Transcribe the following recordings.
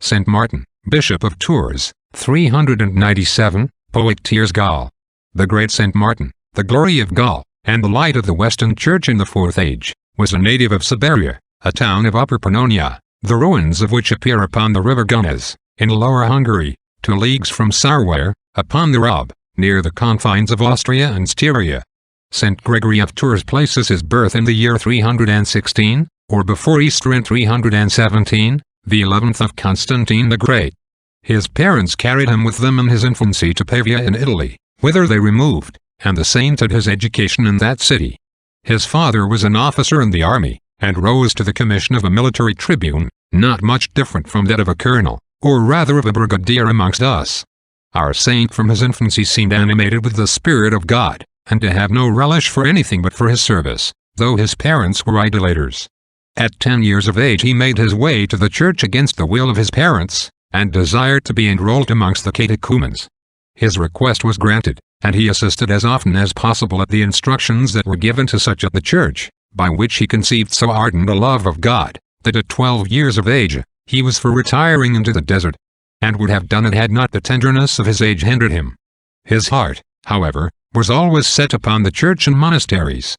Saint Martin, Bishop of Tours, 397, Poictiers, Gaul. The great Saint Martin, the glory of Gaul, and the light of the Western Church in the Fourth Age, was a native of Siberia, a town of Upper Pannonia, the ruins of which appear upon the river Turonis, in Lower Hungary, 2 leagues from Sarwar, upon the Rub, near the confines of Austria and Styria. St. Gregory of Tours places his birth in the year 316, or before Easter in 317, the 11th of Constantine the Great. His parents carried him with them in his infancy to Pavia in Italy, whither they removed, and the saint had his education in that city. His father was an officer in the army, and rose to the commission of a military tribune, not much different from that of a colonel, or rather of a brigadier amongst us. Our saint from his infancy seemed animated with the Spirit of God, and to have no relish for anything but for his service, though his parents were idolaters. At 10 years of age he made his way to the church against the will of his parents, and desired to be enrolled amongst the catechumens. His request was granted, and he assisted as often as possible at the instructions that were given to such at the church, by which he conceived so ardent a love of God, that at 12 years of age, he was for retiring into the desert, and would have done it had not the tenderness of his age hindered him. His heart, however, was always set upon the church and monasteries.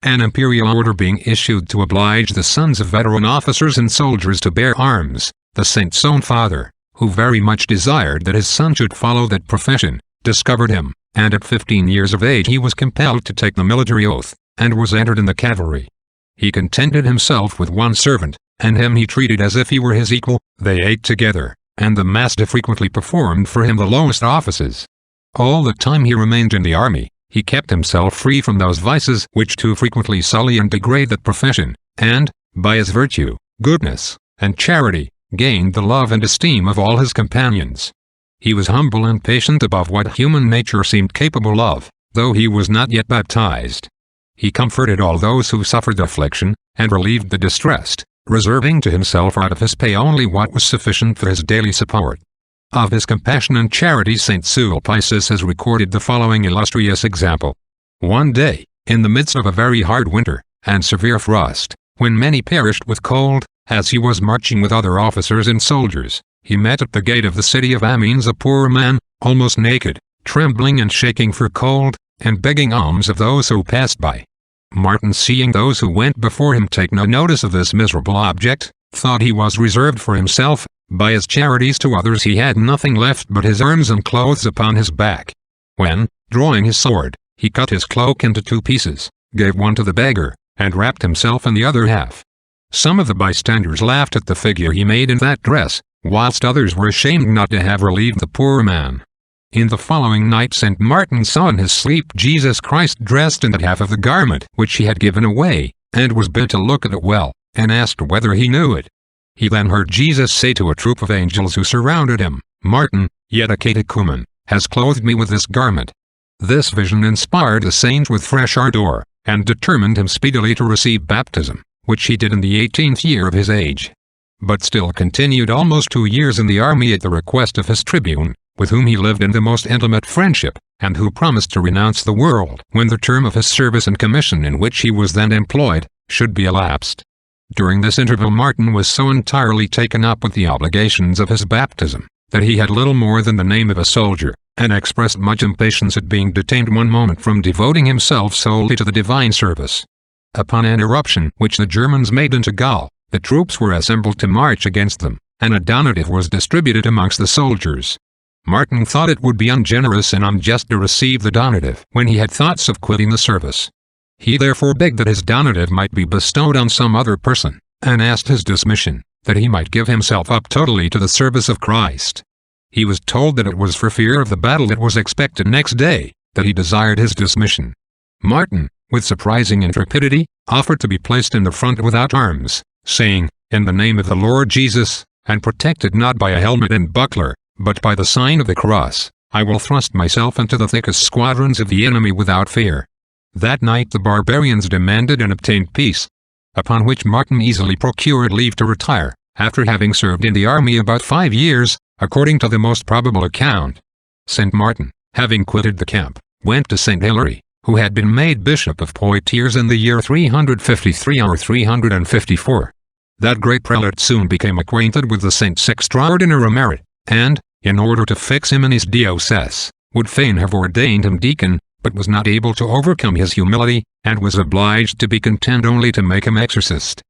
An imperial order being issued to oblige the sons of veteran officers and soldiers to bear arms, the saint's own father, who very much desired that his son should follow that profession, discovered him, and at 15 years of age he was compelled to take the military oath, and was entered in the cavalry. He contented himself with one servant, and him he treated as if he were his equal. They ate together, and the master frequently performed for him the lowest offices. All the time he remained in the army, he kept himself free from those vices which too frequently sully and degrade that profession, and, by his virtue, goodness, and charity, gained the love and esteem of all his companions. He was humble and patient above what human nature seemed capable of, though he was not yet baptized. He comforted all those who suffered affliction, and relieved the distressed, reserving to himself out of his pay only what was sufficient for his daily support. Of his compassion and charity St. Sulpice has recorded the following illustrious example. One day, in the midst of a very hard winter, and severe frost, when many perished with cold, as he was marching with other officers and soldiers, he met at the gate of the city of Amiens a poor man, almost naked, trembling and shaking for cold, and begging alms of those who passed by. Martin, seeing those who went before him take no notice of this miserable object, thought he was reserved for himself. By his charities to others he had nothing left but his arms and clothes upon his back. When, drawing his sword, he cut his cloak into 2 pieces, gave one to the beggar, and wrapped himself in the other half. Some of the bystanders laughed at the figure he made in that dress, whilst others were ashamed not to have relieved the poor man. In the following night St. Martin saw in his sleep Jesus Christ dressed in that half of the garment which he had given away, and was bid to look at it well, and asked whether he knew it. He then heard Jesus say to a troop of angels who surrounded him, "Martin, yet a catechumen, has clothed me with this garment." This vision inspired the saint with fresh ardor, and determined him speedily to receive baptism, which he did in the 18th year of his age. But still continued almost 2 years in the army at the request of his tribune, with whom he lived in the most intimate friendship, and who promised to renounce the world when the term of his service and commission in which he was then employed should be elapsed. During this interval Martin was so entirely taken up with the obligations of his baptism, that he had little more than the name of a soldier, and expressed much impatience at being detained one moment from devoting himself solely to the divine service. Upon an eruption which the Germans made into Gaul, the troops were assembled to march against them, and a donative was distributed amongst the soldiers. Martin thought it would be ungenerous and unjust to receive the donative when he had thoughts of quitting the service. He therefore begged that his donative might be bestowed on some other person, and asked his dismission, that he might give himself up totally to the service of Christ. He was told that it was for fear of the battle that was expected next day, that he desired his dismission. Martin, with surprising intrepidity, offered to be placed in the front without arms, saying, "In the name of the Lord Jesus, and protected not by a helmet and buckler, but by the sign of the cross, I will thrust myself into the thickest squadrons of the enemy without fear." That night the barbarians demanded and obtained peace, upon which Martin easily procured leave to retire, after having served in the army about 5 years, according to the most probable account. St. Martin, having quitted the camp, went to St. Hilary, who had been made Bishop of Poictiers in the year 353 or 354. That great prelate soon became acquainted with the saint's extraordinary merit, and, in order to fix him in his diocese, would fain have ordained him deacon, but was not able to overcome his humility, and was obliged to be content only to make him exorcist.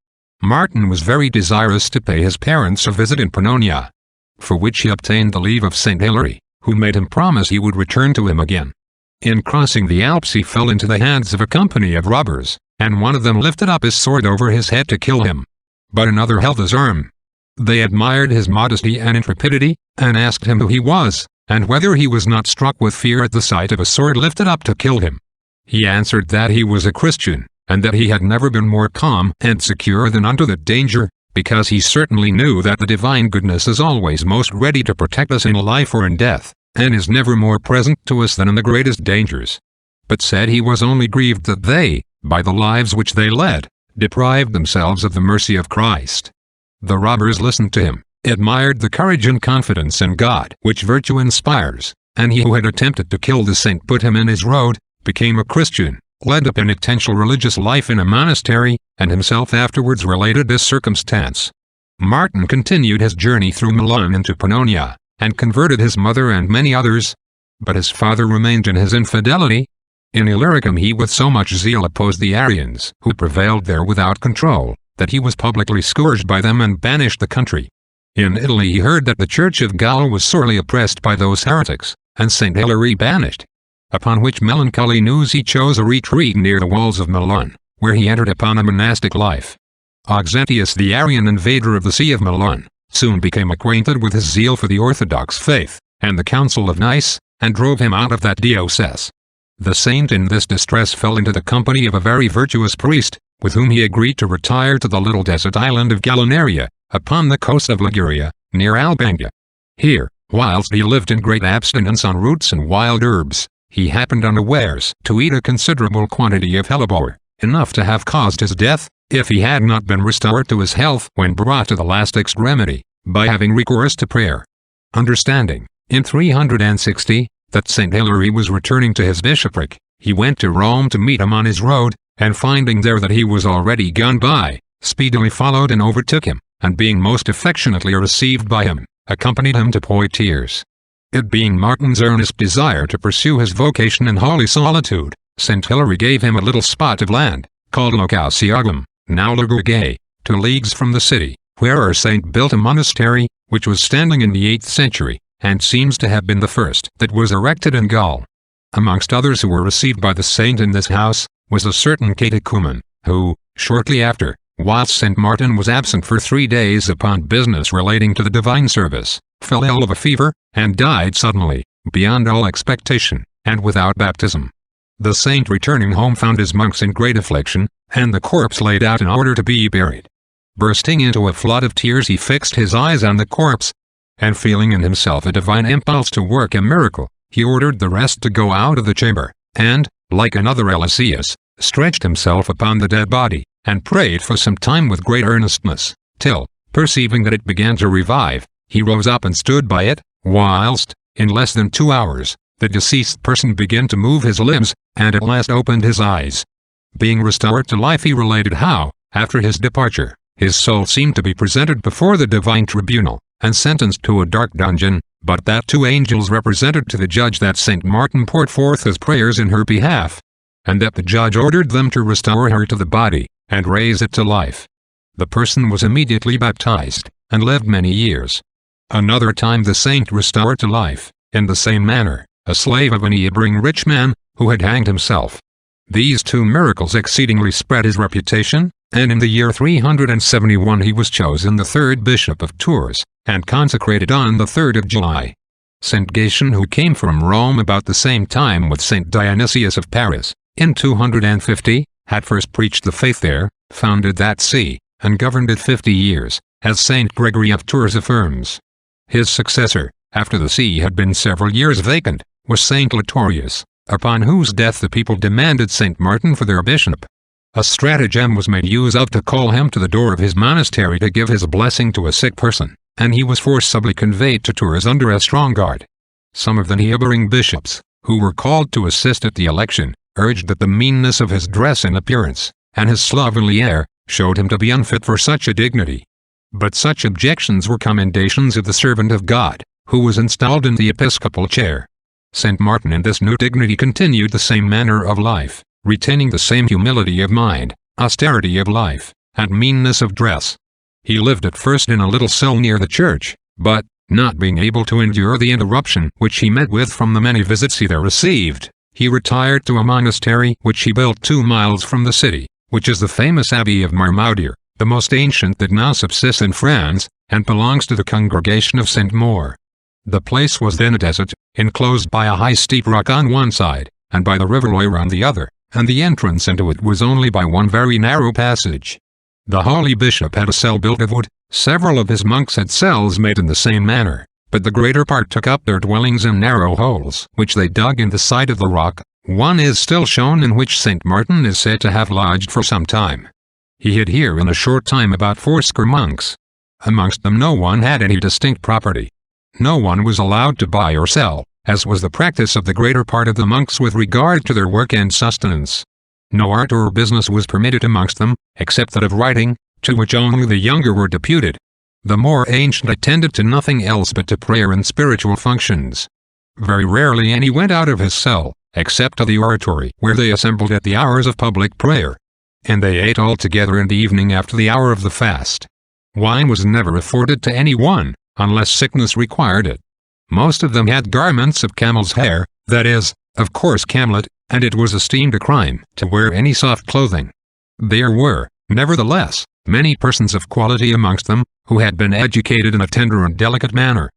Martin was very desirous to pay his parents a visit in Pannonia, for which he obtained the leave of St. Hilary, who made him promise he would return to him again. In crossing the Alps he fell into the hands of a company of robbers, and one of them lifted up his sword over his head to kill him. But another held his arm. They admired his modesty and intrepidity, and asked him who he was, and whether he was not struck with fear at the sight of a sword lifted up to kill him. He answered that he was a Christian, and that he had never been more calm and secure than under the danger, because he certainly knew that the divine goodness is always most ready to protect us in life or in death, and is never more present to us than in the greatest dangers. But said he was only grieved that they, by the lives which they led, deprived themselves of the mercy of Christ. The robbers listened to him, admired the courage and confidence in God which virtue inspires, and he who had attempted to kill the saint put him in his road, became a Christian, led a penitential religious life in a monastery, and himself afterwards related this circumstance. Martin continued his journey through Milan into Pannonia, and converted his mother and many others, but his father remained in his infidelity. In Illyricum he with so much zeal opposed the Arians, who prevailed there without control, that he was publicly scourged by them and banished the country. In Italy he heard that the Church of Gaul was sorely oppressed by those heretics, and St. Hilary banished. Upon which melancholy news he chose a retreat near the walls of Milan, where he entered upon a monastic life. Auxentius, the Arian invader of the See of Milan, soon became acquainted with his zeal for the Orthodox faith, and the Council of Nice, and drove him out of that diocese. The saint in this distress fell into the company of a very virtuous priest, with whom he agreed to retire to the little desert island of Gallia, upon the coast of Liguria, near Alban. Here, whilst he lived in great abstinence on roots and wild herbs, he happened unawares to eat a considerable quantity of hellebore, enough to have caused his death, if he had not been restored to his health when brought to the last extremity, by having recourse to prayer. Understanding, in 360, that St. Hilary was returning to his bishopric, he went to Rome to meet him on his road, and finding there that he was already gone by, speedily followed and overtook him, and being most affectionately received by him, accompanied him to Poictiers. It being Martin's earnest desire to pursue his vocation in holy solitude, St. Hilary gave him a little spot of land, called Locasiagum, now Ligurgae, 2 leagues from the city, where our saint built a monastery, which was standing in the 8th century, and seems to have been the first that was erected in Gaul. Amongst others who were received by the saint in this house, was a certain catechumen, who, shortly after, whilst St. Martin was absent for 3 days upon business relating to the divine service, fell ill of a fever, and died suddenly, beyond all expectation, and without baptism. The saint returning home found his monks in great affliction, and the corpse laid out in order to be buried. Bursting into a flood of tears he fixed his eyes on the corpse, and feeling in himself a divine impulse to work a miracle, he ordered the rest to go out of the chamber, and, like another Eliseus, stretched himself upon the dead body, and prayed for some time with great earnestness, till, perceiving that it began to revive, he rose up and stood by it, whilst, in less than 2 hours, the deceased person began to move his limbs, and at last opened his eyes. Being restored to life he related how, after his departure, his soul seemed to be presented before the divine tribunal, and sentenced to a dark dungeon, but that 2 angels represented to the judge that St. Martin poured forth his prayers in her behalf, and that the judge ordered them to restore her to the body, and raise it to life. The person was immediately baptized, and lived many years. Another time the saint restored to life, in the same manner, a slave of a neighboring rich man, who had hanged himself. These 2 miracles exceedingly spread his reputation, and in the year 371 he was chosen the 3rd bishop of Tours, and consecrated on the 3rd of July. St. Gatian, who came from Rome about the same time with St. Dionysius of Paris, in 250, had first preached the faith there, founded that see, and governed it 50 years, as St. Gregory of Tours affirms. His successor, after the see had been several years vacant, was St. Litorius, upon whose death the people demanded St. Martin for their bishop. A stratagem was made use of to call him to the door of his monastery to give his blessing to a sick person, and he was forcibly conveyed to Tours under a strong guard. Some of the neighboring bishops, who were called to assist at the election, urged that the meanness of his dress and appearance, and his slovenly air, showed him to be unfit for such a dignity. But such objections were commendations of the servant of God, who was installed in the episcopal chair. St. Martin in this new dignity continued the same manner of life, retaining the same humility of mind, austerity of life, and meanness of dress. He lived at first in a little cell near the church, but, not being able to endure the interruption which he met with from the many visits he there received, he retired to a monastery which he built 2 miles from the city, which is the famous Abbey of Marmaudier, the most ancient that now subsists in France, and belongs to the congregation of St. Maur. The place was then a desert, enclosed by a high steep rock on one side, and by the river Loire on the other, and the entrance into it was only by one very narrow passage. The holy bishop had a cell built of wood, several of his monks had cells made in the same manner, but the greater part took up their dwellings in narrow holes which they dug in the side of the rock. One is still shown in which St. Martin is said to have lodged for some time. He hid here in a short time about 40 monks. Amongst them no one had any distinct property. No one was allowed to buy or sell, as was the practice of the greater part of the monks with regard to their work and sustenance. No art or business was permitted amongst them, except that of writing, to which only the younger were deputed. The more ancient attended to nothing else but to prayer and spiritual functions. Very rarely any went out of his cell, except to the oratory where they assembled at the hours of public prayer. And they ate all together in the evening after the hour of the fast. Wine was never afforded to any one, unless sickness required it. Most of them had garments of camel's hair, that is, of course camlet, and it was esteemed a crime to wear any soft clothing. There were, nevertheless, many persons of quality amongst them, who had been educated in a tender and delicate manner.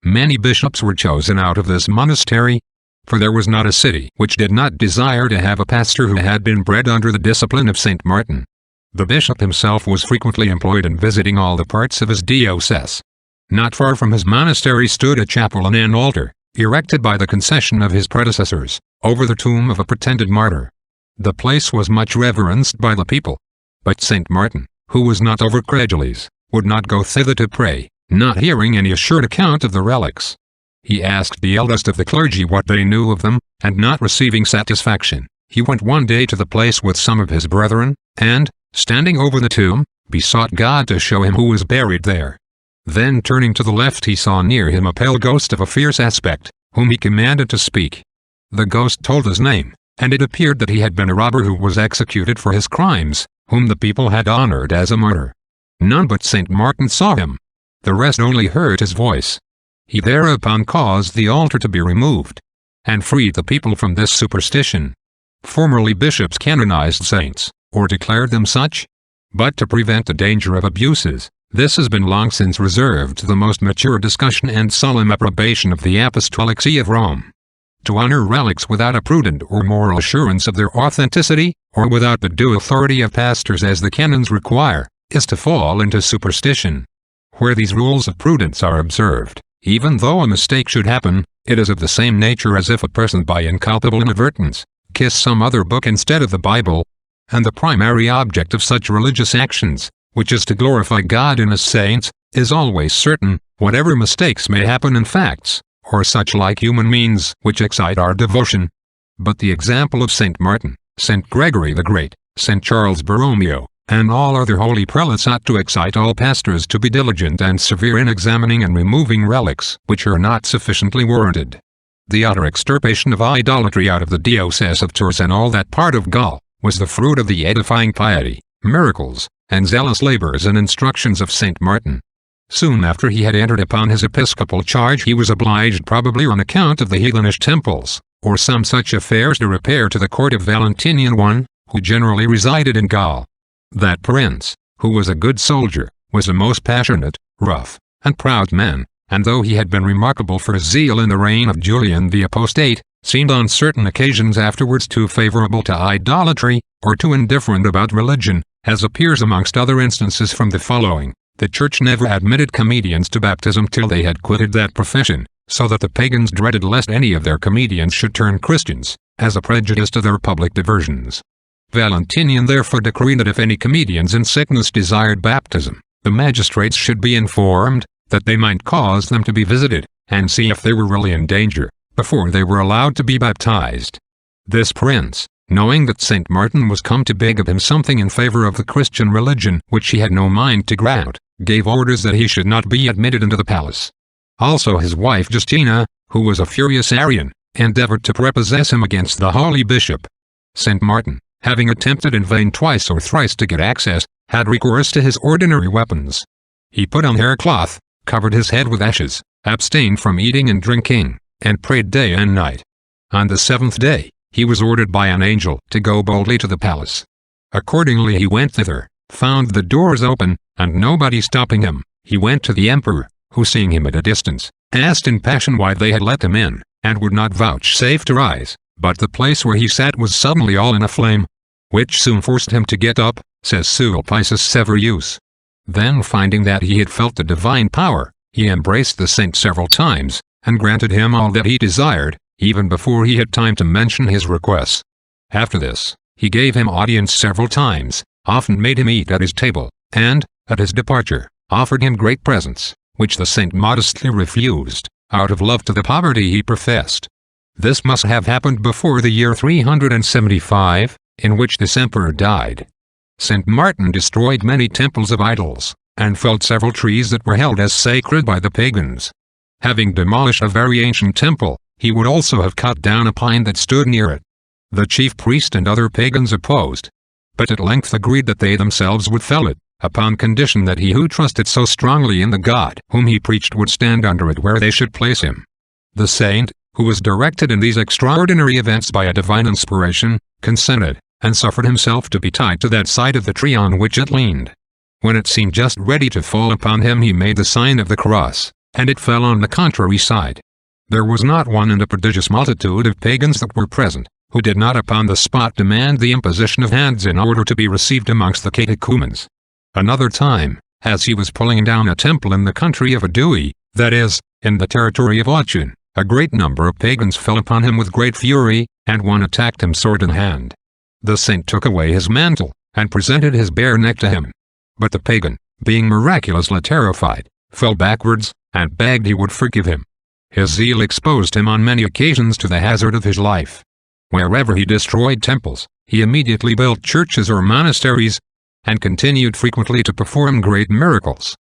Many bishops were chosen out of this monastery, for there was not a city which did not desire to have a pastor who had been bred under the discipline of St. Martin. The bishop himself was frequently employed in visiting all the parts of his diocese. Not far from his monastery stood a chapel and an altar, erected by the concession of his predecessors, over the tomb of a pretended martyr. The place was much reverenced by the people. But St. Martin, who was not overcredulous, would not go thither to pray, not hearing any assured account of the relics. He asked the eldest of the clergy what they knew of them, and not receiving satisfaction, he went one day to the place with some of his brethren, and, standing over the tomb, besought God to show him who was buried there. Then turning to the left he saw near him a pale ghost of a fierce aspect, whom he commanded to speak. The ghost told his name, and it appeared that he had been a robber who was executed for his crimes, whom the people had honored as a martyr. None but St. Martin saw him. The rest only heard his voice. He thereupon caused the altar to be removed, and freed the people from this superstition. Formerly bishops canonized saints, or declared them such. But to prevent the danger of abuses, this has been long since reserved to the most mature discussion and solemn approbation of the Apostolic See of Rome. To honor relics without a prudent or moral assurance of their authenticity, or without the due authority of pastors as the canons require, is to fall into superstition. Where these rules of prudence are observed, even though a mistake should happen, it is of the same nature as if a person by inculpable inadvertence kissed some other book instead of the Bible. And the primary object of such religious actions, which is to glorify God in His saints, is always certain, whatever mistakes may happen in facts, or such like human means which excite our devotion. But the example of St. Martin, St. Gregory the Great, St. Charles Borromeo, and all other holy prelates ought to excite all pastors to be diligent and severe in examining and removing relics which are not sufficiently warranted. The utter extirpation of idolatry out of the diocese of Tours and all that part of Gaul was the fruit of the edifying piety, miracles, and zealous labors and instructions of St. Martin. Soon after he had entered upon his episcopal charge he was obliged, probably on account of the heathenish temples, or some such affairs, to repair to the court of Valentinian I, who generally resided in Gaul. That prince, who was a good soldier, was a most passionate, rough, and proud man, and though he had been remarkable for his zeal in the reign of Julian the Apostate, seemed on certain occasions afterwards too favorable to idolatry, or too indifferent about religion, as appears amongst other instances from the following. The Church never admitted comedians to baptism till they had quitted that profession, so that the pagans dreaded lest any of their comedians should turn Christians, as a prejudice to their public diversions. Valentinian therefore decreed that if any comedians in sickness desired baptism, the magistrates should be informed, that they might cause them to be visited, and see if they were really in danger, before they were allowed to be baptized. This prince, knowing that Saint Martin was come to beg of him something in favor of the Christian religion which he had no mind to grant, gave orders that he should not be admitted into the palace. Also his wife Justina, who was a furious Arian, endeavored to prepossess him against the holy bishop. Saint Martin, having attempted in vain twice or thrice to get access, had recourse to his ordinary weapons. He put on haircloth, covered his head with ashes, abstained from eating and drinking, and prayed day and night. On the 7th day, he was ordered by an angel to go boldly to the palace. Accordingly he went thither, found the doors open, and nobody stopping him. He went to the emperor, who seeing him at a distance, asked in passion why they had let him in, and would not vouchsafe to rise, but the place where he sat was suddenly all in a flame, which soon forced him to get up, says Sulpicius Severus. Then finding that he had felt the divine power, he embraced the saint several times, and granted him all that he desired, even before he had time to mention his requests. After this, he gave him audience several times, often made him eat at his table, and, at his departure, offered him great presents, which the saint modestly refused, out of love to the poverty he professed. This must have happened before the year 375, in which this emperor died. Saint Martin destroyed many temples of idols, and felled several trees that were held as sacred by the pagans. Having demolished a very ancient temple, he would also have cut down a pine that stood near it. The chief priest and other pagans opposed, but at length agreed that they themselves would fell it, upon condition that he who trusted so strongly in the God whom he preached would stand under it where they should place him. The saint, who was directed in these extraordinary events by a divine inspiration, consented, and suffered himself to be tied to that side of the tree on which it leaned. When it seemed just ready to fall upon him he made the sign of the cross, and it fell on the contrary side. There was not one in the prodigious multitude of pagans that were present, who did not upon the spot demand the imposition of hands in order to be received amongst the catechumens. Another time, as he was pulling down a temple in the country of Adui, that is, in the territory of Auchun, a great number of pagans fell upon him with great fury, and one attacked him sword in hand. The saint took away his mantle, and presented his bare neck to him. But the pagan, being miraculously terrified, fell backwards, and begged he would forgive him. His zeal exposed him on many occasions to the hazard of his life. Wherever he destroyed temples, he immediately built churches or monasteries, and continued frequently to perform great miracles.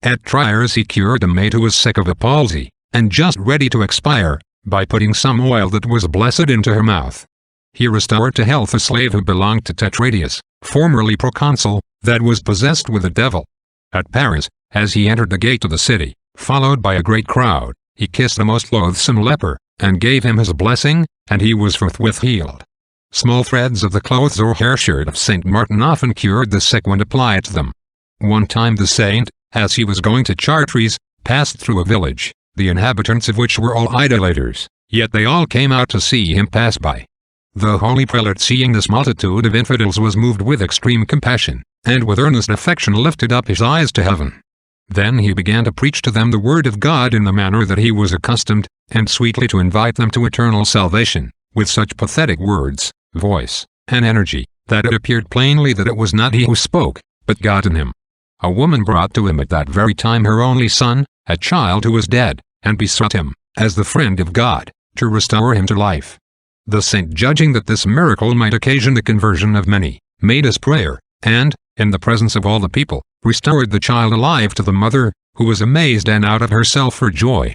At Triers he cured a maid who was sick of a palsy, and just ready to expire, by putting some oil that was blessed into her mouth. He restored to health a slave who belonged to Tetradius, formerly proconsul, that was possessed with a devil. At Paris, as he entered the gate of the city, followed by a great crowd, he kissed the most loathsome leper, and gave him his blessing, and he was forthwith healed. Small threads of the clothes or hair shirt of Saint Martin often cured the sick when applied to them. One time the saint, as he was going to Chartres, passed through a village, the inhabitants of which were all idolaters, yet they all came out to see him pass by. The holy prelate, seeing this multitude of infidels, was moved with extreme compassion, and with earnest affection lifted up his eyes to heaven. Then he began to preach to them the word of God in the manner that he was accustomed, and sweetly to invite them to eternal salvation, with such pathetic words, voice, and energy, that it appeared plainly that it was not he who spoke, but God in him. A woman brought to him at that very time her only son, a child who was dead, and besought him, as the friend of God, to restore him to life. The saint, judging that this miracle might occasion the conversion of many, made his prayer, and, in the presence of all the people, restored the child alive to the mother, who was amazed and out of herself for joy.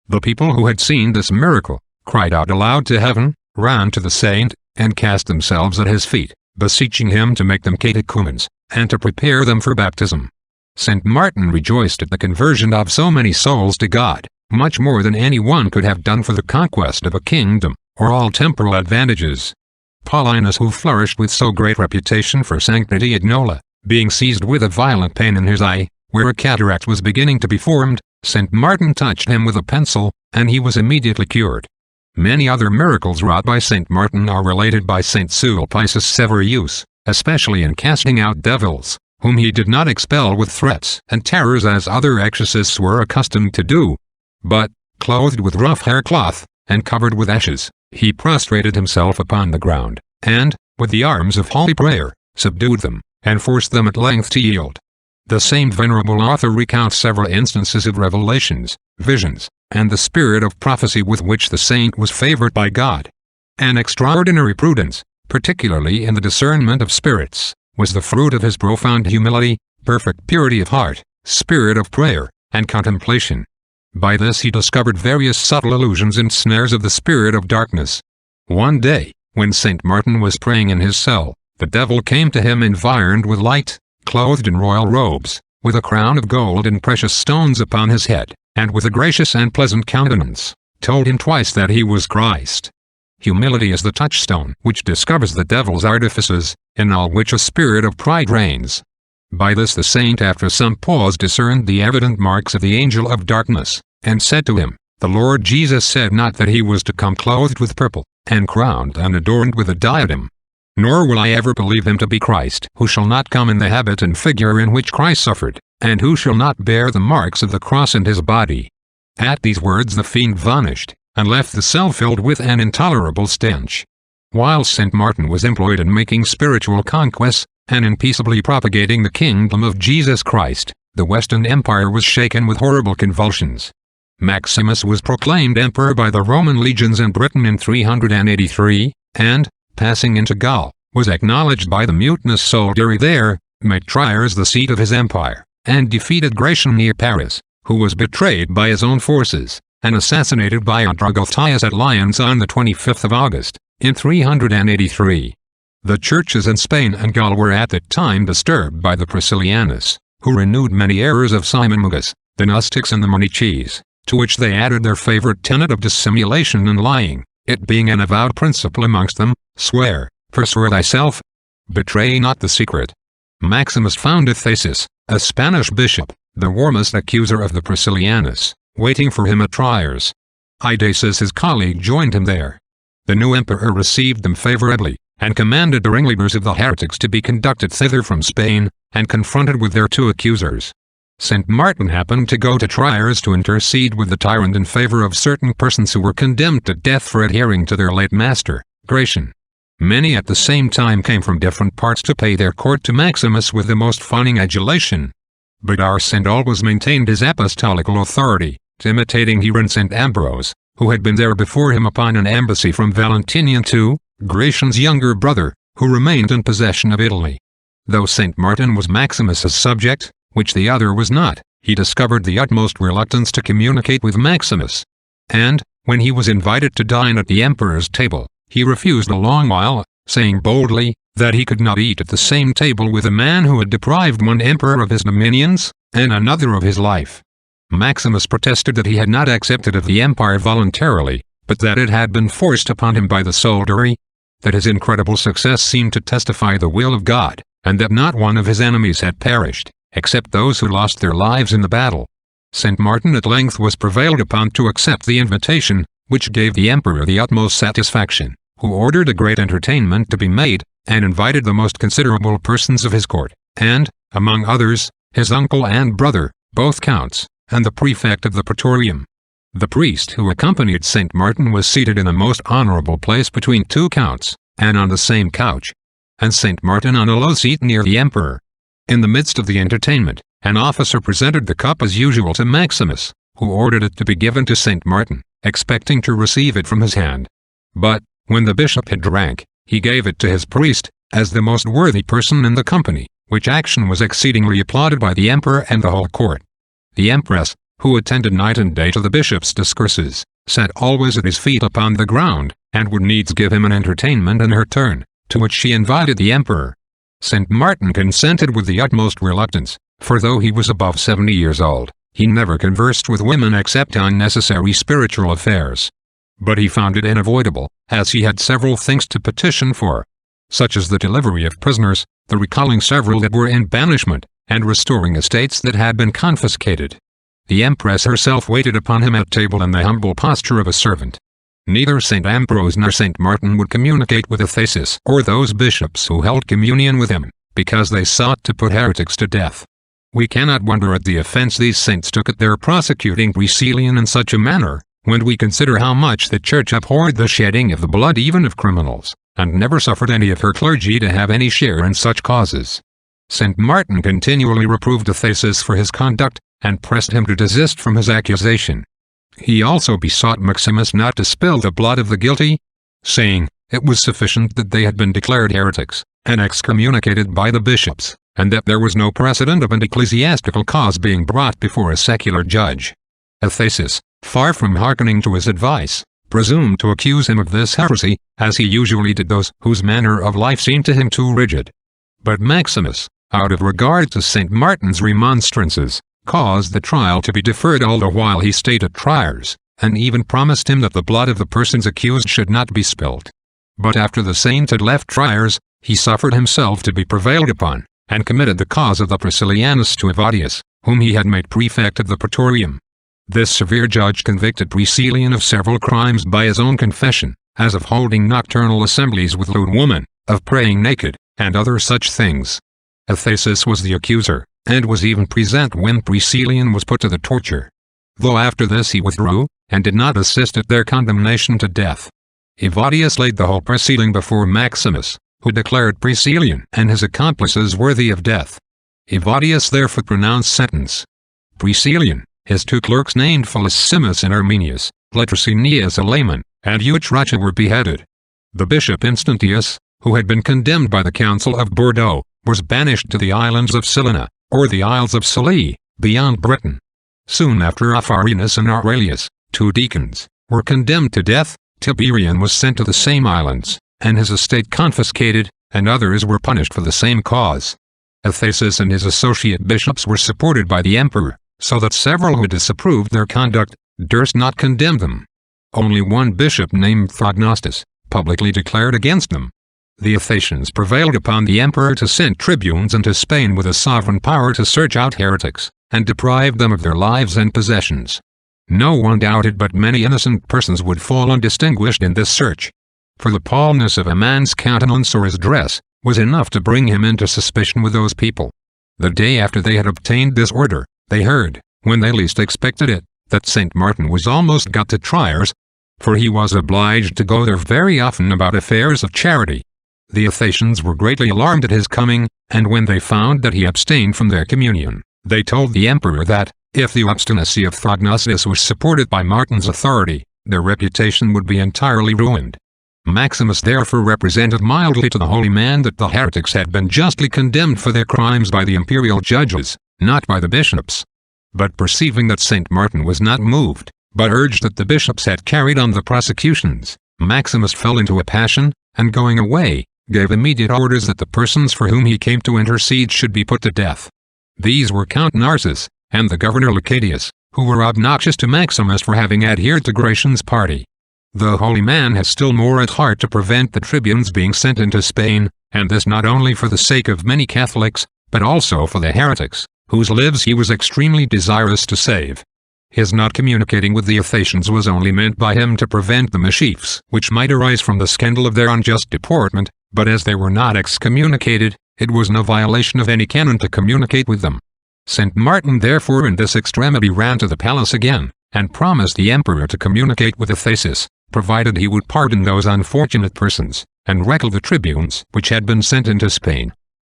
The people who had seen this miracle, cried out aloud to heaven, ran to the saint, and cast themselves at his feet, beseeching him to make them catechumens, and to prepare them for baptism. Saint Martin rejoiced at the conversion of so many souls to God, much more than any one could have done for the conquest of a kingdom, or all temporal advantages. Paulinus, who flourished with so great reputation for sanctity at Nola, being seized with a violent pain in his eye, where a cataract was beginning to be formed, Saint Martin touched him with a pencil, and he was immediately cured. Many other miracles wrought by Saint Martin are related by Saint Sulpicius Severus, especially in casting out devils, whom he did not expel with threats and terrors as other exorcists were accustomed to do, but, clothed with rough haircloth, and covered with ashes, he prostrated himself upon the ground, and, with the arms of holy prayer, subdued them, and forced them at length to yield. The same venerable author recounts several instances of revelations, visions, and the spirit of prophecy with which the saint was favored by God. An extraordinary prudence, particularly in the discernment of spirits, was the fruit of his profound humility, perfect purity of heart, spirit of prayer, and contemplation. By this he discovered various subtle illusions and snares of the spirit of darkness. One day, when St. Martin was praying in his cell, the devil came to him environed with light, clothed in royal robes, with a crown of gold and precious stones upon his head, and with a gracious and pleasant countenance, told him twice that he was Christ. Humility is the touchstone which discovers the devil's artifices, in all which a spirit of pride reigns. By this the saint after some pause discerned the evident marks of the angel of darkness, and said to him, "The Lord Jesus said not that he was to come clothed with purple, and crowned and adorned with a diadem. Nor will I ever believe him to be Christ, who shall not come in the habit and figure in which Christ suffered, and who shall not bear the marks of the cross in his body." At these words the fiend vanished, and left the cell filled with an intolerable stench. While St. Martin was employed in making spiritual conquests, and in peaceably propagating the kingdom of Jesus Christ, the Western Empire was shaken with horrible convulsions. Maximus was proclaimed emperor by the Roman legions in Britain in 383, and, passing into Gaul, was acknowledged by the mutinous soldiery there, made Triers the seat of his empire, and defeated Gratian near Paris, who was betrayed by his own forces, and assassinated by Adragostius at Lyons on the 25th of August, in 383. The churches in Spain and Gaul were at that time disturbed by the Priscillianists, who renewed many errors of Simon Magus, the Gnostics and the Manichees, to which they added their favorite tenet of dissimulation and lying, it being an avowed principle amongst them, swear, forswear thyself, betray not the secret. Maximus found Athasis, a Spanish bishop, the warmest accuser of the Priscillianists, waiting for him at Triers. Idaces his colleague joined him there. The new emperor received them favorably, and commanded the ringleaders of the heretics to be conducted thither from Spain, and confronted with their two accusers. St. Martin happened to go to Triers to intercede with the tyrant in favor of certain persons who were condemned to death for adhering to their late master, Gratian. Many at the same time came from different parts to pay their court to Maximus with the most fawning adulation. But our saint always maintained his apostolical authority, imitating here in St. Ambrose, who had been there before him upon an embassy from Valentinian II, Gratian's younger brother, who remained in possession of Italy. Though St. Martin was Maximus's subject, which the other was not, he discovered the utmost reluctance to communicate with Maximus. And, when he was invited to dine at the emperor's table, he refused a long while, saying boldly, that he could not eat at the same table with a man who had deprived one emperor of his dominions, and another of his life. Maximus protested that he had not accepted of the empire voluntarily, but that it had been forced upon him by the soldiery, that his incredible success seemed to testify the will of God, and that not one of his enemies had perished, except those who lost their lives in the battle. St. Martin at length was prevailed upon to accept the invitation, which gave the emperor the utmost satisfaction, who ordered a great entertainment to be made, and invited the most considerable persons of his court, and, among others, his uncle and brother, both counts, and the prefect of the praetorium. The priest who accompanied St. Martin was seated in a most honorable place between two counts, and on the same couch, and St. Martin on a low seat near the emperor. In the midst of the entertainment, an officer presented the cup as usual to Maximus, who ordered it to be given to St. Martin, expecting to receive it from his hand. But, when the bishop had drank, he gave it to his priest, as the most worthy person in the company, which action was exceedingly applauded by the emperor and the whole court. The empress, who attended night and day to the bishop's discourses, sat always at his feet upon the ground, and would needs give him an entertainment in her turn, to which she invited the emperor. St. Martin consented with the utmost reluctance, for though he was above 70 years old, he never conversed with women except on necessary spiritual affairs. But he found it unavoidable, as he had several things to petition for, such as the delivery of prisoners, the recalling several that were in banishment, and restoring estates that had been confiscated. The empress herself waited upon him at table in the humble posture of a servant. Neither St. Ambrose nor St. Martin would communicate with Athasis or those bishops who held communion with him, because they sought to put heretics to death. We cannot wonder at the offense these saints took at their prosecuting Priscillian in such a manner, when we consider how much the Church abhorred the shedding of the blood even of criminals, and never suffered any of her clergy to have any share in such causes. St. Martin continually reproved Athasis for his conduct, and pressed him to desist from his accusation. He also besought Maximus not to spill the blood of the guilty, saying, it was sufficient that they had been declared heretics, and excommunicated by the bishops, and that there was no precedent of an ecclesiastical cause being brought before a secular judge. Athasis, far from hearkening to his advice, presumed to accuse him of this heresy, as he usually did those whose manner of life seemed to him too rigid. But Maximus, out of regard to St. Martin's remonstrances, caused the trial to be deferred all the while he stayed at Triers, and even promised him that the blood of the persons accused should not be spilt. But after the saint had left Triers, he suffered himself to be prevailed upon, and committed the cause of the Priscillianus to Evodius, whom he had made prefect of the praetorium. This severe judge convicted Priscillian of several crimes by his own confession, as of holding nocturnal assemblies with lewd women, of praying naked, and other such things. Athasis was the accuser, and was even present when Priscillian was put to the torture. Though after this he withdrew, and did not assist at their condemnation to death. Evodius laid the whole proceeding before Maximus, who declared Priscillian and his accomplices worthy of death. Evodius therefore pronounced sentence. Priscillian, his two clerks named Felicissimus and Arminius, Latrocinius a layman, and Eutracha were beheaded. The bishop Instantius, who had been condemned by the Council of Bordeaux, was banished to the islands of Silena, or the Isles of Scilly, beyond Britain. Soon after Apharinus and Aurelius, two deacons, were condemned to death. Tiberian was sent to the same islands, and his estate confiscated, and others were punished for the same cause. Athasis and his associate bishops were supported by the emperor, so that several who disapproved their conduct durst not condemn them. Only one bishop named Theognostus publicly declared against them. The Athasians prevailed upon the emperor to send tribunes into Spain with a sovereign power to search out heretics, and deprive them of their lives and possessions. No one doubted but many innocent persons would fall undistinguished in this search. For the paleness of a man's countenance or his dress was enough to bring him into suspicion with those people. The day after they had obtained this order, they heard, when they least expected it, that St. Martin was almost got to Triers, for he was obliged to go there very often about affairs of charity. The Athasians were greatly alarmed at his coming, and when they found that he abstained from their communion, they told the emperor that, if the obstinacy of Theognostus was supported by Martin's authority, their reputation would be entirely ruined. Maximus therefore represented mildly to the holy man that the heretics had been justly condemned for their crimes by the imperial judges, not by the bishops. But perceiving that St. Martin was not moved, but urged that the bishops had carried on the prosecutions, Maximus fell into a passion, and going away, gave immediate orders that the persons for whom he came to intercede should be put to death. These were Count Narses, and the governor Lucadius, who were obnoxious to Maximus for having adhered to Gratian's party. The holy man has still more at heart to prevent the tribunes being sent into Spain, and this not only for the sake of many Catholics, but also for the heretics, whose lives he was extremely desirous to save. His not communicating with the Athasians was only meant by him to prevent the mischiefs which might arise from the scandal of their unjust deportment, but as they were not excommunicated, it was no violation of any canon to communicate with them. St. Martin therefore in this extremity ran to the palace again, and promised the emperor to communicate with Athasis, provided he would pardon those unfortunate persons, and recall the tribunes which had been sent into Spain.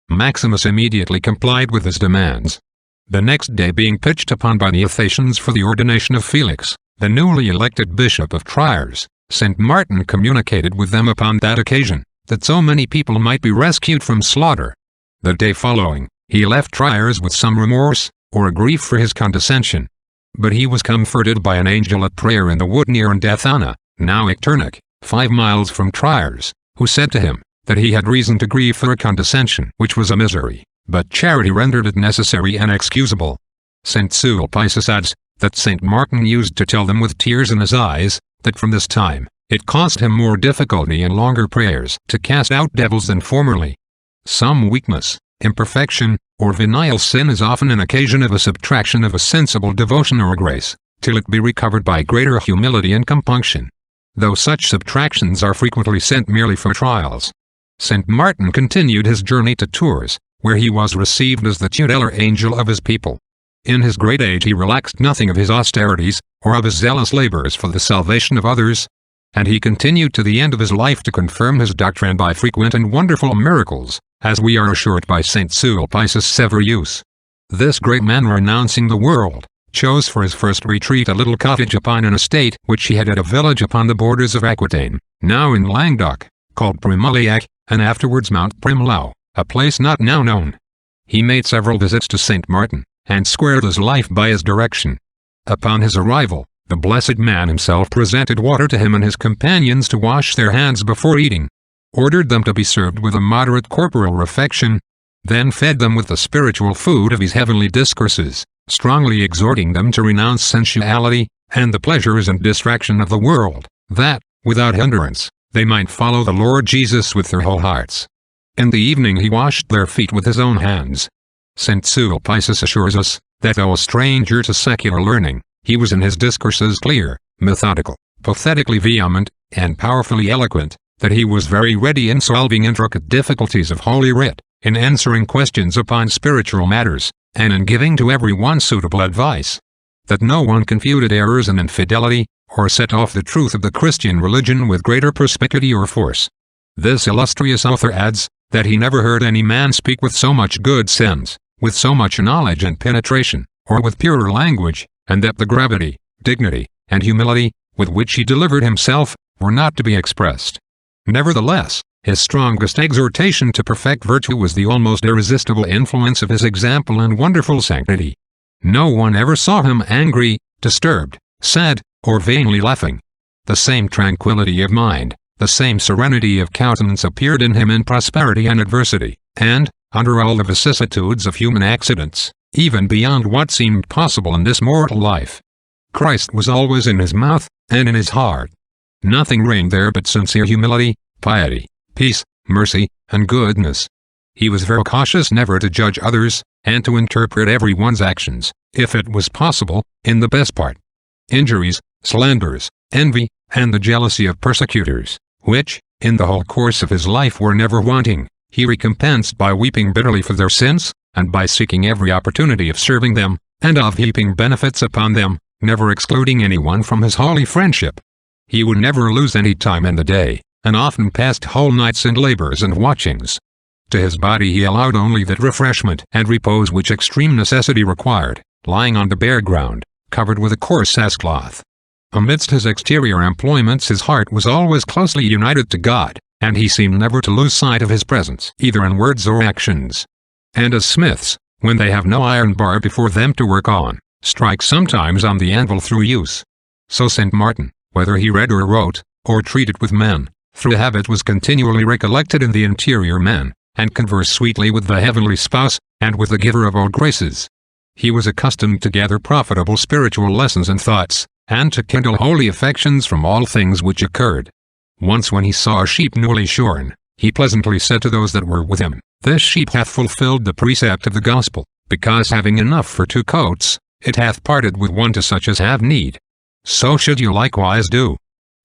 Maximus immediately complied with his demands. The next day being pitched upon by the Athasians for the ordination of Felix, the newly elected bishop of Triers, St. Martin communicated with them upon that occasion, that so many people might be rescued from slaughter. The day following, he left Triers with some remorse, or a grief for his condescension. But he was comforted by an angel at prayer in the wood near Andathana, now Icternic, 5 miles from Triers, who said to him, that he had reason to grieve for a condescension which was a misery, but charity rendered it necessary and excusable. St. Sulpice adds, that St. Martin used to tell them with tears in his eyes, that from this time, it cost him more difficulty and longer prayers to cast out devils than formerly. Some weakness, imperfection, or venial sin is often an occasion of a subtraction of a sensible devotion or a grace, till it be recovered by greater humility and compunction. Though such subtractions are frequently sent merely for trials. St. Martin continued his journey to Tours, where he was received as the tutelar angel of his people. In his great age he relaxed nothing of his austerities, or of his zealous labors for the salvation of others, and he continued to the end of his life to confirm his doctrine by frequent and wonderful miracles, as we are assured by St. Sulpice Severus. This great man, renouncing the world, chose for his first retreat a little cottage upon an estate which he had at a village upon the borders of Aquitaine, now in Languedoc, called Primaliac, and afterwards Mount Primlau, a place not now known. He made several visits to St. Martin, and squared his life by his direction. Upon his arrival, the blessed man himself presented water to him and his companions to wash their hands before eating, ordered them to be served with a moderate corporal refection, then fed them with the spiritual food of his heavenly discourses, strongly exhorting them to renounce sensuality, and the pleasures and distraction of the world, that, without hindrance, they might follow the Lord Jesus with their whole hearts. In the evening he washed their feet with his own hands. St. Sulpice assures us, that though a stranger to secular learning, he was in his discourses clear, methodical, pathetically vehement, and powerfully eloquent, that he was very ready in solving intricate difficulties of Holy Writ, in answering questions upon spiritual matters, and in giving to every one suitable advice. That no one confuted errors and infidelity, or set off the truth of the Christian religion with greater perspicuity or force. This illustrious author adds, that he never heard any man speak with so much good sense, with so much knowledge and penetration, or with purer language, and that the gravity, dignity, and humility, with which he delivered himself, were not to be expressed. Nevertheless, his strongest exhortation to perfect virtue was the almost irresistible influence of his example and wonderful sanctity. No one ever saw him angry, disturbed, sad, or vainly laughing. The same tranquility of mind, the same serenity of countenance appeared in him in prosperity and adversity, and, under all the vicissitudes of human accidents, even beyond what seemed possible in this mortal life, Christ was always in his mouth, and in his heart. Nothing reigned there but sincere humility, piety, peace, mercy, and goodness. He was very cautious never to judge others, and to interpret everyone's actions, if it was possible, in the best part. Injuries, slanders, envy, and the jealousy of persecutors, which, in the whole course of his life were never wanting, he recompensed by weeping bitterly for their sins, and by seeking every opportunity of serving them, and of heaping benefits upon them, never excluding anyone from his holy friendship. He would never lose any time in the day, and often passed whole nights in labors and watchings. To his body he allowed only that refreshment and repose which extreme necessity required, lying on the bare ground, covered with a coarse sackcloth. Amidst his exterior employments his heart was always closely united to God, and he seemed never to lose sight of his presence either in words or actions. And as smiths, when they have no iron bar before them to work on, strike sometimes on the anvil through use, so St. Martin, whether he read or wrote, or treated with men, through habit was continually recollected in the interior man, and conversed sweetly with the heavenly spouse, and with the giver of all graces. He was accustomed to gather profitable spiritual lessons and thoughts, and to kindle holy affections from all things which occurred. Once when he saw a sheep newly shorn, he pleasantly said to those that were with him, "This sheep hath fulfilled the precept of the gospel, because having enough for 2 coats, it hath parted with one to such as have need. So should you likewise do."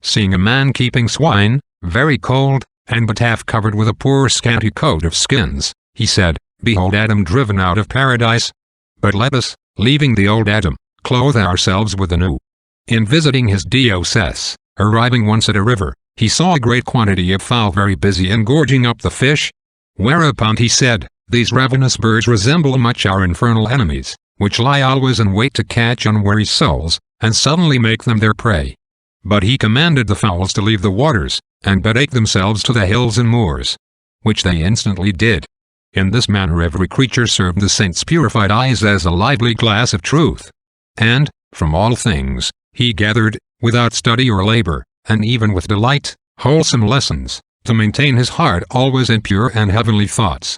Seeing a man keeping swine, very cold, and but half covered with a poor scanty coat of skins, he said, "Behold Adam driven out of paradise. But let us, leaving the old Adam, clothe ourselves with the new." In visiting his diocese, arriving once at a river, he saw a great quantity of fowl very busy in gorging up the fish. Whereupon he said, "These ravenous birds resemble much our infernal enemies, which lie always in wait to catch unwary souls, and suddenly make them their prey." But he commanded the fowls to leave the waters, and betake themselves to the hills and moors, which they instantly did. In this manner every creature served the saint's purified eyes as a lively glass of truth. And, from all things, he gathered, without study or labor, and even with delight, wholesome lessons, to maintain his heart always in pure and heavenly thoughts.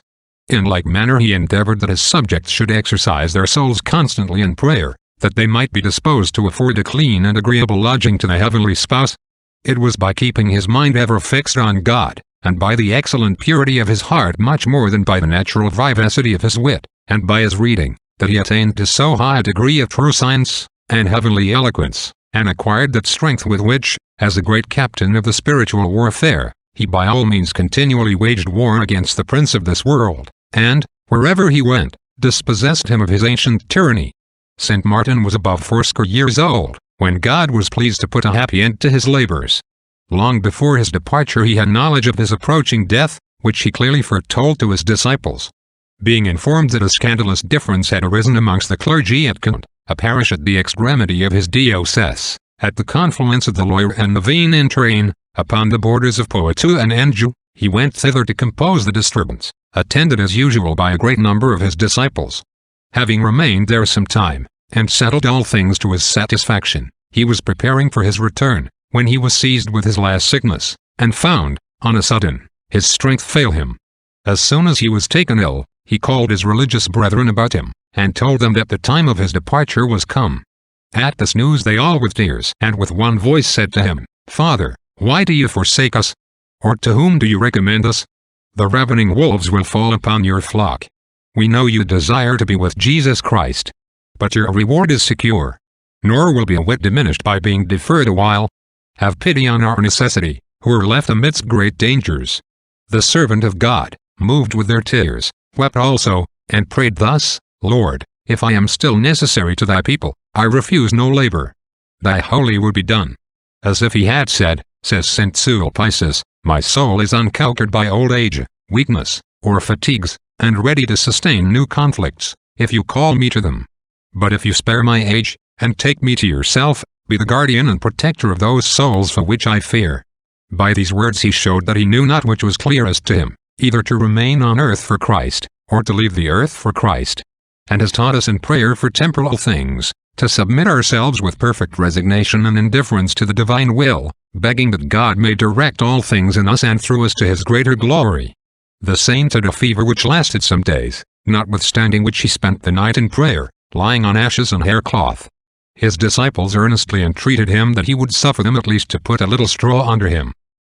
In like manner he endeavored that his subjects should exercise their souls constantly in prayer, that they might be disposed to afford a clean and agreeable lodging to the heavenly spouse. It was by keeping his mind ever fixed on God, and by the excellent purity of his heart much more than by the natural vivacity of his wit, and by his reading, that he attained to so high a degree of true science, and heavenly eloquence, and acquired that strength with which, as a great captain of the spiritual warfare, he by all means continually waged war against the prince of this world, and, wherever he went, dispossessed him of his ancient tyranny. St. Martin was above 80 years old, when God was pleased to put a happy end to his labors. Long before his departure he had knowledge of his approaching death, which he clearly foretold to his disciples. Being informed that a scandalous difference had arisen amongst the clergy at Kent, a parish at the extremity of his diocese, At the confluence of the Loire and the Vienne in Train, upon the borders of Poitou and Anjou, he went thither to compose the disturbance, attended as usual by a great number of his disciples. Having remained there some time, and settled all things to his satisfaction, he was preparing for his return, when he was seized with his last sickness, and found, on a sudden, his strength fail him. As soon as he was taken ill, he called his religious brethren about him, and told them that the time of his departure was come. At this news they all with tears and with one voice said to him, "Father, why do you forsake us? Or to whom do you recommend us? The ravening wolves will fall upon your flock. We know you desire to be with Jesus Christ. But your reward is secure, nor will be a whit diminished by being deferred a while. Have pity on our necessity, who are left amidst great dangers." The servant of God, moved with their tears, wept also, and prayed thus, "Lord, if I am still necessary to thy people, I refuse no labor. Thy holy will be done." As if he had said, says St. Sulpice, "My soul is unconquered by old age, weakness, or fatigues, and ready to sustain new conflicts, if you call me to them. But if you spare my age, and take me to yourself, be the guardian and protector of those souls for which I fear." By these words he showed that he knew not which was clearest to him, either to remain on earth for Christ, or to leave the earth for Christ. And has taught us in prayer for temporal things, to submit ourselves with perfect resignation and indifference to the divine will, begging that God may direct all things in us and through us to his greater glory. The saint had a fever which lasted some days, notwithstanding which he spent the night in prayer, lying on ashes and haircloth. His disciples earnestly entreated him that he would suffer them at least to put a little straw under him.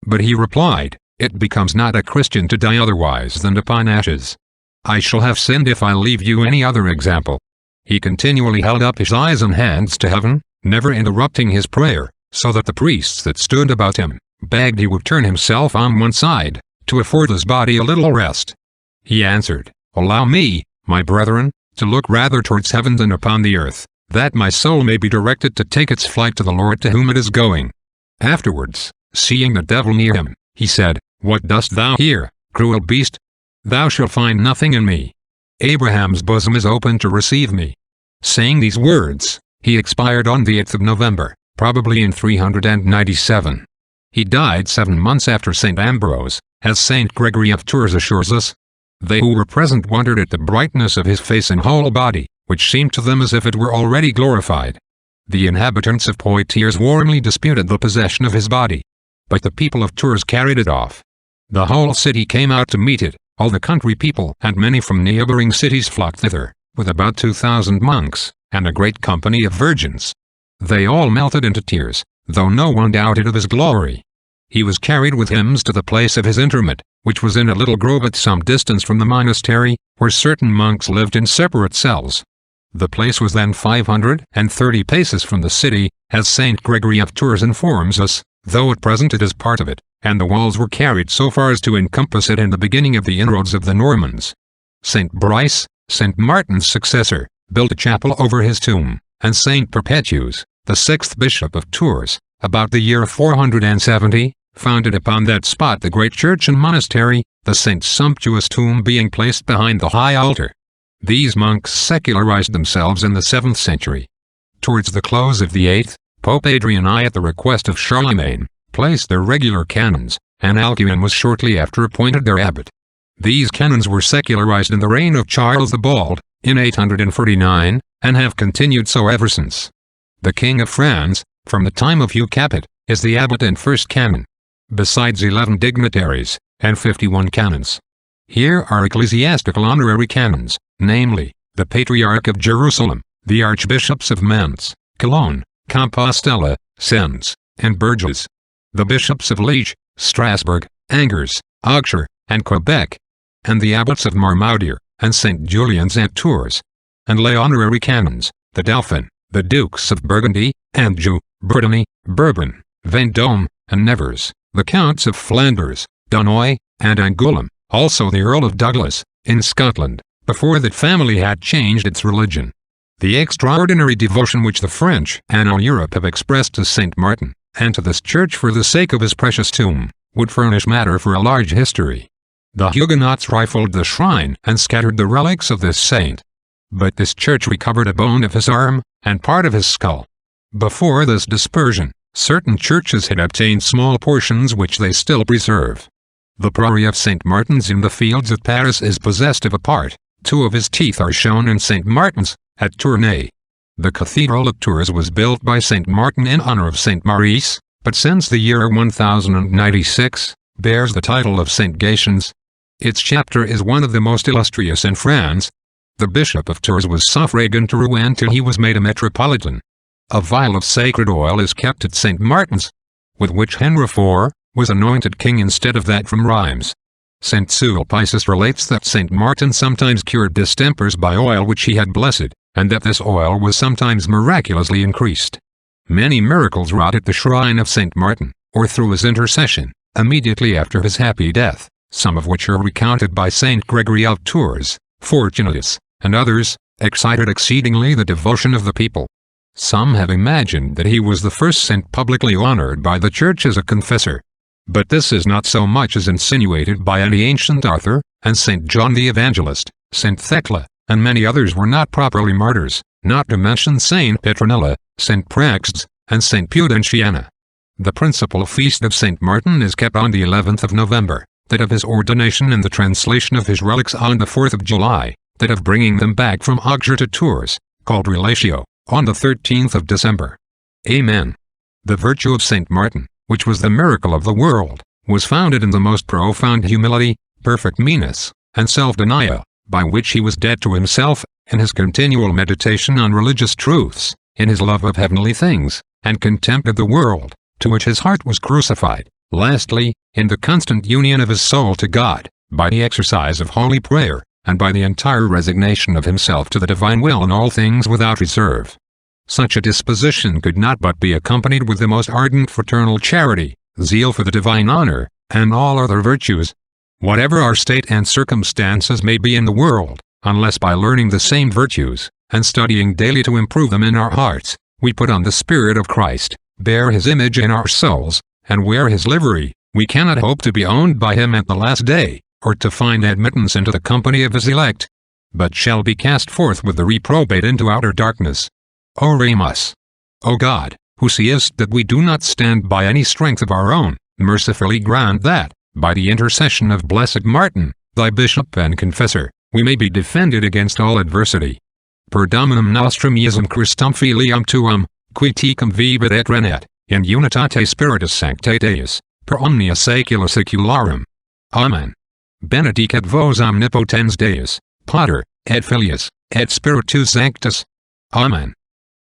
But he replied, "It becomes not a Christian to die otherwise than upon ashes. I shall have sinned if I leave you any other example." He continually held up his eyes and hands to heaven, never interrupting his prayer, so that the priests that stood about him begged he would turn himself on one side, to afford his body a little rest. He answered, "Allow me, my brethren, to look rather towards heaven than upon the earth, that my soul may be directed to take its flight to the Lord to whom it is going." Afterwards, seeing the devil near him, he said, "What dost thou here, cruel beast? Thou shalt find nothing in me. Abraham's bosom is open to receive me." Saying these words, he expired on the 8th of November, probably in 397. He died 7 months after St. Ambrose, as St. Gregory of Tours assures us. They who were present wondered at the brightness of his face and whole body, which seemed to them as if it were already glorified. The inhabitants of Poictiers warmly disputed the possession of his body, but the people of Tours carried it off. The whole city came out to meet it, all the country people and many from neighboring cities flocked thither, with about 2,000 monks, and a great company of virgins. They all melted into tears, though no one doubted of his glory. He was carried with hymns to the place of his interment, which was in a little grove at some distance from the monastery, where certain monks lived in separate cells. The place was then 530 paces from the city, as St. Gregory of Tours informs us, though at present it is part of it, and the walls were carried so far as to encompass it in the beginning of the inroads of the Normans. St. Brice, St. Martin's successor, built a chapel over his tomb, and St. Perpetuus, the 6th bishop of Tours, about the year 470, founded upon that spot the great church and monastery, the St. Sumptuous tomb being placed behind the high altar. These monks secularized themselves in the 7th century. Towards the close of the 8th, Pope Adrian I, at the request of Charlemagne, placed their regular canons, and Alcuin was shortly after appointed their abbot. These canons were secularized in the reign of Charles the Bald, in 849, and have continued so ever since. The King of France, from the time of Hugh Capet, is the abbot and first canon, besides 11 dignitaries, and 51 canons. Here are ecclesiastical honorary canons, namely, the Patriarch of Jerusalem, the Archbishops of Mentz, Cologne, Compostela, Sens, and Bourges, the Bishops of Liege, Strasbourg, Angers, Auxerre, and Quebec, and the Abbots of Marmaudier, and St. Julian's at Tours, and lay honorary canons, the Dauphin, the Dukes of Burgundy, Anjou, Brittany, Bourbon, Vendôme, and Nevers, the Counts of Flanders, Dunois, and Angoulême, also the Earl of Douglas, in Scotland, before that family had changed its religion. The extraordinary devotion which the French and all Europe have expressed to St. Martin, and to this church for the sake of his precious tomb, would furnish matter for a large history. The Huguenots rifled the shrine and scattered the relics of this saint. But this church recovered a bone of his arm, and part of his skull. Before this dispersion, certain churches had obtained small portions which they still preserve. The priory of St. Martin's in the Fields at Paris is possessed of a part. 2 of his teeth are shown in St. Martin's, at Tournai. The cathedral at Tours was built by St. Martin in honor of St. Maurice, but since the year 1096, bears the title of St. Gatians. Its chapter is one of the most illustrious in France. The Bishop of Tours was suffragan to Rouen till he was made a metropolitan. A vial of sacred oil is kept at St. Martin's, with which Henry IV was anointed king instead of that from Rheims. St. Sulpice relates that St. Martin sometimes cured distempers by oil which he had blessed, and that this oil was sometimes miraculously increased. Many miracles wrought at the shrine of St. Martin, or through his intercession, immediately after his happy death, some of which are recounted by St. Gregory of Tours, Fortunatus, and others, excited exceedingly the devotion of the people. Some have imagined that he was the first saint publicly honored by the Church as a confessor. But this is not so much as insinuated by any ancient author, and St. John the Evangelist, St. Thecla, and many others were not properly martyrs, not to mention St. Petronilla, St. Praxedes, and St. Pudentiana. The principal feast of St. Martin is kept on the 11th of November, that of his ordination and the translation of his relics on the 4th of July, that of bringing them back from Auxerre to Tours, called Relatio, on the 13th of December. Amen. The virtue of St. Martin, which was the miracle of the world, was founded in the most profound humility, perfect meanness, and self-denial, by which he was dead to himself, in his continual meditation on religious truths, in his love of heavenly things, and contempt of the world, to which his heart was crucified, lastly, in the constant union of his soul to God, by the exercise of holy prayer, and by the entire resignation of himself to the divine will in all things without reserve. Such a disposition could not but be accompanied with the most ardent fraternal charity, zeal for the divine honor, and all other virtues. Whatever our state and circumstances may be in the world, unless by learning the same virtues, and studying daily to improve them in our hearts, we put on the Spirit of Christ, bear his image in our souls, and wear his livery, we cannot hope to be owned by him at the last day, or to find admittance into the company of his elect, but shall be cast forth with the reprobate into outer darkness. Oremus. O God, who seest that we do not stand by any strength of our own, mercifully grant that, by the intercession of blessed Martin, thy bishop and confessor, we may be defended against all adversity. Per Dominum nostrum Iesum Christum filium tuum, qui tecum vivit et regnat, in unitate Spiritus Sancti Deus, per omnia saecula saecularum. Amen. Benedicat vos omnipotens Deus, Pater, et Filius, et Spiritus Sanctus. Amen.